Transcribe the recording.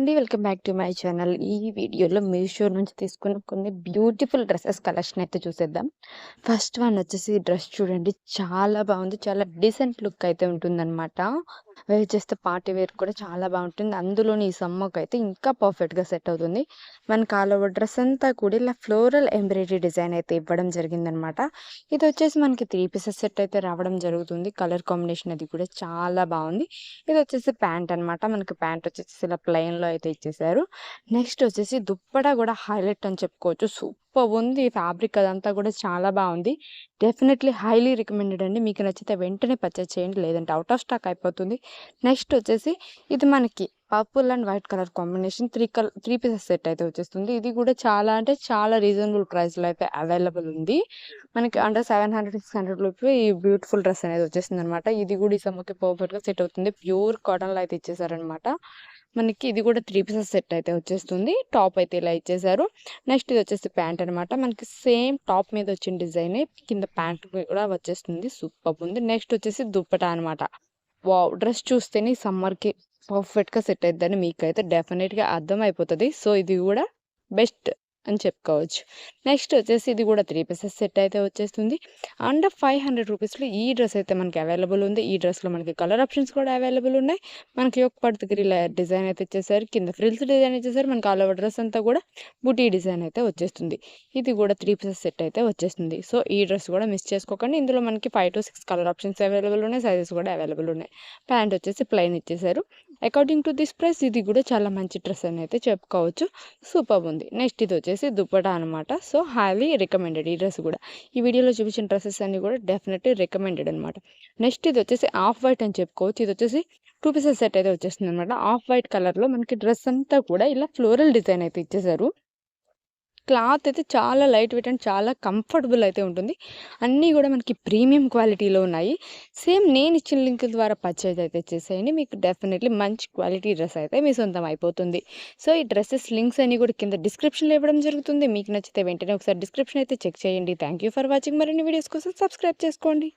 అండి. Welcome back to my channel. ఈ వీడియోలో మీషో నుంచి తీసుకున్న కొన్ని బ్యూటిఫుల్ డ్రెసెస్ కలెక్షన్ అయితే చూసేద్దాం. ఫస్ట్ వన్ వచ్చేసి డ్రెస్ చూడండి. చాలా బాగుంది. చాలా డీసెంట్ లుక్ అయితే ఉంటుందన్నమాట. వేర్ చేస్తే పార్టీ వేర్ కూడా చాలా బాగుంటుంది. అందులోని ఈ సమ్మర్‌కైతే ఇంకా పర్ఫెక్ట్‌గా సెట్ అవుతుంది. మనకి ఆల్ ఓవర్ డ్రెస్ అంతా కూడా ఇలా ఫ్లోరల్ ఎంబ్రాయిడరీ డిజైన్ అయితే ఇవ్వడం జరిగిందనమాట. ఇది వచ్చేసి మనకి 3 పీసెస్ సెట్ అయితే రావడం జరుగుతుంది. కలర్ కాంబినేషన్ అది కూడా చాలా బాగుంది. ఇది వచ్చేసి ప్యాంట్ అనమాట. మనకి ప్యాంట్ వచ్చేసి ఇలా ప్లెయిన్‌లో అయితే ఇచ్చేసారు. నెక్స్ట్ వచ్చేసి దుప్పటా కూడా హైలైట్ అని చెప్పుకోవచ్చు. సూపర్బుంది. ఫ్యాబ్రిక్ అదంతా కూడా చాలా బాగుంది. డెఫినెట్‌లీ హైలీ రికమెండెడ్ అండి. మీకు నచ్చితే వెంటనే పర్చేజ్ చేయండి. లేదంటే ఔట్ ఆఫ్ స్టాక్ అయిపోతుంది. నెక్స్ట్ వచ్చేసి ఇది మనకి purple and white colour combination 3 pieces set అయితే వచ్చేస్తుంది. ఇది కూడా చాలా అంటే చాలా రీజనబుల్ ప్రైస్‌లో అయితే అవైలబుల్ ఉంది. మనకి అండర్ 700, 600 రూపీ ఈ బ్యూటిఫుల్ డ్రెస్ అనేది వచ్చేసిందనమాట. ఇది కూడా ఈ సమ్మర్‌కి పర్ఫెక్ట్‌గా సెట్ అవుతుంది. ప్యూర్ కాటన్‌లో అయితే ఇచ్చేసారనమాట. మనకి ఇది కూడా 3 పీసెస్ సెట్ అయితే వచ్చేస్తుంది. టాప్ అయితే ఇలా ఇచ్చేసారు. నెక్స్ట్ ఇది వచ్చేసి ప్యాంట్ అనమాట. మనకి సేమ్ టాప్ మీద వచ్చిన డిజైనే కింద ప్యాంట్ కూడా వచ్చేస్తుంది. సూపర్బుంది. నెక్స్ట్ వచ్చేసి దుప్పటా అనమాట. వావ్! డ్రెస్ చూస్తేనే ఈ సమ్మర్‌కి పర్ఫెక్ట్‌గా సెట్ అయిద్దని మీకైతే డెఫినిట్‌గా అర్థమైపోతది. సో, ఇది గూడా బెస్ట్ అని చెప్పుకోవచ్చు. నెక్స్ట్ వచ్చేసి ఇది గూడా 3 పీసెస్ సెట్ అయితే వచ్చేస్తుంది. అండర్ 500 రూపీస్‌లో ఈ డ్రెస్ అయితే మనకి అవైలబుల్ ఉంది. ఈ డ్రెస్‌లో మనకి కలర్ ఆప్షన్స్ కూడా అవైలబుల్ ఉన్నాయి. మనకి యోక్ పార్ట్ దగ్గర ఇలా డిజైన్ అయితే ఇచ్చేసారు. కింద ఫ్రిల్స్ డిజైన్ ఇచ్చేసారు. మనకి ఆల్ ఓవర్ డ్రెస్ అంతా కూడా బుటీ డిజైన్ అయితే వచ్చేస్తుంది. ఇది కూడా 3 పీసెస్ సెట్ అయితే వచ్చేస్తుంది. సో, ఈ డ్రెస్ కూడా మిస్ చేసుకోకండి. ఇందులో మనకి 5-6 కలర్ ఆప్షన్స్ అవైలబుల్ ఉన్నాయి. సైజెస్ కూడా అవైలబుల్ ఉన్నాయి. ప్యాంట్ వచ్చేసి ప్లెయిన్ ఇచ్చేసారు. అకార్డింగ్ టు దిస్ ప్రైస్ ఇది కూడా చాలా మంచి డ్రెస్ అని అయితే చెప్పుకోవచ్చు. సూపర్బుంది. నెక్స్ట్ ఇది వచ్చేసి దుప్పటా అనమాట. సో, హైలీ రికమెండెడ్ ఈ డ్రెస్ కూడా. ఈ వీడియోలో చూపించిన డ్రెసెస్ అన్నీ కూడా డెఫినెట్‌లీ రికమెండెడ్ అనమాట. నెక్స్ట్ ఇది వచ్చేసి ఆఫ్ వైట్ అని చెప్పుకోవచ్చు. ఇది వచ్చేసి 2 పీసెస్ సెట్ అయితే వచ్చేస్తుందనమాట. ఆఫ్ వైట్ కలర్‌లో మనకి డ్రెస్ అంతా కూడా ఇలా ఫ్లోరల్ డిజైన్ అయితే ఇచ్చేసారు. క్లాత్ అయితే చాలా లైట్ వెయిట్ అండ్ చాలా కంఫర్టబుల్ అయితే ఉంటుంది. అన్నీ గూడా మనకి ప్రీమియం క్వాలిటీలో ఉన్నాయి. సేమ్ నేను ఇచ్చిన లింక్ ద్వారా పర్చేజ్ అయితే చేసేయండి. మీకు డెఫినెట్‌లీ మంచి క్వాలిటీ డ్రెస్ అయితే మీ సొంతం అయిపోతుంది. సో, ఈ డ్రెసెస్ లింక్స్ అన్నీ కూడా కింద డిస్క్రిప్షన్‌లో ఇవ్వడం జరుగుతుంది. మీకు నచ్చితే వెంటనే ఒకసారి డిస్క్రిప్షన్ అయితే చెక్ చేయండి. Thank you for watching. మరిన్ని వీడియోస్ కోసం సబ్స్క్రైబ్ చేసుకోండి.